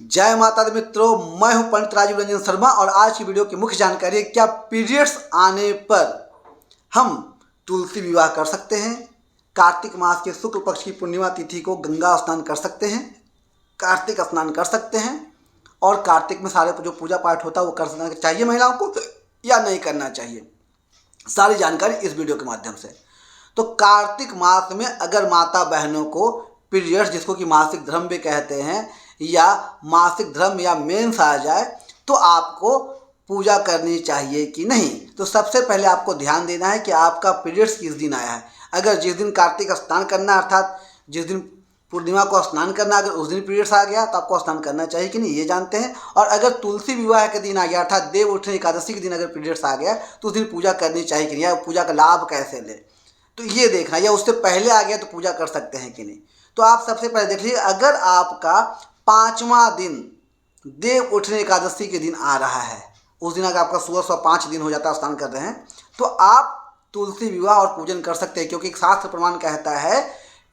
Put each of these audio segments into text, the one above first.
जय माता दी मित्रों, मैं हूं पंडित राजीव रंजन शर्मा और आज की वीडियो की मुख्य जानकारी है क्या पीरियड्स आने पर हम तुलसी विवाह कर सकते हैं। कार्तिक मास के शुक्ल पक्ष की पूर्णिमा तिथि को गंगा स्नान कर सकते हैं, कार्तिक स्नान कर सकते हैं और कार्तिक में सारे जो पूजा पाठ होता है वो करना चाहिए महिलाओं को या नहीं करना चाहिए। सारी जानकारी इस वीडियो के माध्यम से। तो कार्तिक मास में अगर माता बहनों को पीरियड्स, जिसको कि मासिक धर्म भी कहते हैं, या मासिक धर्म या मेंस आ जाए तो आपको पूजा करनी चाहिए कि नहीं। तो सबसे पहले आपको ध्यान देना है कि आपका पीरियड्स किस दिन आया है। अगर जिस दिन कार्तिक स्नान करना, अर्थात जिस दिन पूर्णिमा को स्नान करना, अगर उस दिन पीरियड्स आ गया तो आपको स्नान करना चाहिए कि नहीं, ये जानते हैं। और अगर तुलसी विवाह के दिन आ गया, अर्थात देव उठनी एकादशी के दिन अगर पीरियड्स आ गया तो उस दिन पूजा करनी चाहिए कि नहीं, या पूजा का लाभ कैसे ले, तो ये देखना। या उससे पहले आ गया तो पूजा कर सकते हैं कि नहीं। तो आप सबसे पहले देख लीजिए, अगर आपका 5वां दिन देव उठनी एकादशी के दिन आ रहा है, उस दिन अगर आपका सुबह 5 दिन हो जाता है स्नान कर रहे हैं, तो आप तुलसी विवाह और पूजन कर सकते हैं। क्योंकि शास्त्र प्रमाण कहता है,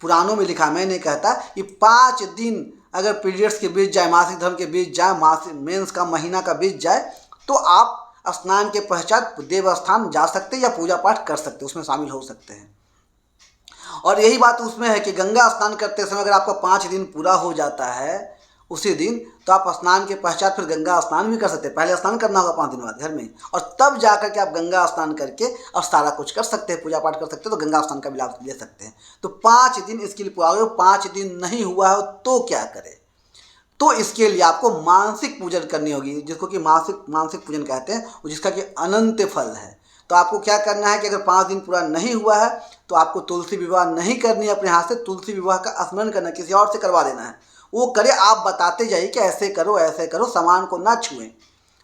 पुराणों में लिखा, मैं नहीं कहता, कि 5 दिन अगर पीरियड्स के बीच जाए, मासिक धर्म के बीच जाए, मासिक मेंस का महीना का बीच जाए, तो आप स्नान के पश्चात देव स्थान जा सकते हैं या पूजा पाठ कर सकते हैं, उसमें शामिल हो सकते हैं। और यही बात उसमें है कि गंगा स्नान करते समय अगर आपका 5 दिन पूरा हो जाता है उसी दिन, तो आप स्नान के पश्चात फिर गंगा स्नान भी कर सकते हैं। पहले स्नान करना होगा 5 दिन बाद घर में, और तब जाकर के आप गंगा स्नान करके और सारा कुछ कर सकते हैं, पूजा पाठ कर सकते हैं, तो गंगा स्नान का भी लाभ ले सकते हैं। तो 5 दिन इसके लिए पूरा हो, 5 दिन नहीं हुआ हो तो क्या करें। तो इसके लिए आपको मानसिक पूजन करनी होगी, जिसको कि मानसिक पूजन कहते हैं, जिसका कि अनंत फल है। तो आपको क्या करना है कि अगर 5 दिन पूरा नहीं हुआ है तो आपको तुलसी विवाह नहीं करनी है। अपने हाथ से तुलसी विवाह का स्मरण करना, किसी और से करवा देना है, वो करे, आप बताते जाइए कि ऐसे करो, सामान को ना छुएं,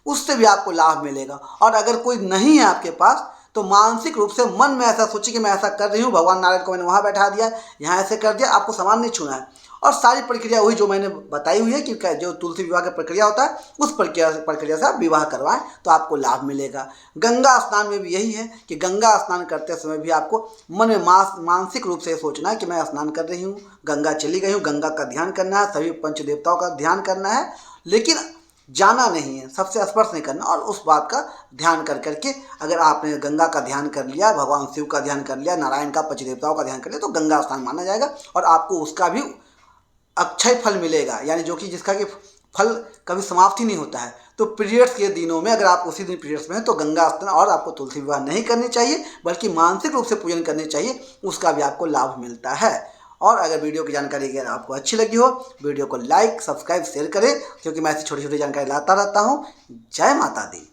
उससे भी आपको लाभ मिलेगा। और अगर कोई नहीं है आपके पास तो मानसिक रूप से मन में ऐसा सोचिए कि मैं ऐसा कर रही हूँ, भगवान नारायण को मैंने वहाँ बैठा दिया, यहाँ ऐसे कर दिया, आपको सामान नहीं छूना है। और सारी प्रक्रिया वही जो मैंने बताई हुई है कि जो तुलसी विवाह की प्रक्रिया होता है, उस प्रक्रिया से आप विवाह करवाएं तो आपको लाभ मिलेगा। गंगा स्नान में भी यही है कि गंगा स्नान करते समय भी आपको मन में मानसिक रूप से सोचना है कि मैं स्नान कर रही हूँ, गंगा चली गई हूँ, गंगा का ध्यान करना है, सभी पंच देवताओं का ध्यान करना है, लेकिन जाना नहीं है, सबसे स्पर्श नहीं करना। और उस बात का ध्यान कर करके अगर आपने गंगा का ध्यान कर लिया, भगवान शिव का ध्यान कर लिया, नारायण का, पंचदेवताओं का ध्यान कर लिया, तो गंगा स्नान माना जाएगा और आपको उसका भी अक्षय फल मिलेगा, यानी जो कि जिसका कि फल कभी समाप्ति नहीं होता है। तो पीरियड्स के दिनों में अगर आप उसी दिन पीरियड्स में हैं तो गंगा स्नान और आपको तुलसी विवाह नहीं करनी चाहिए, बल्कि मानसिक रूप से पूजन करनी चाहिए, उसका भी आपको लाभ मिलता है। और अगर वीडियो की जानकारी अगर आपको अच्छी लगी हो, वीडियो को लाइक, सब्सक्राइब, शेयर करें, क्योंकि मैं ऐसी छोटी छोटी जानकारी लाता रहता हूँ। जय माता दी।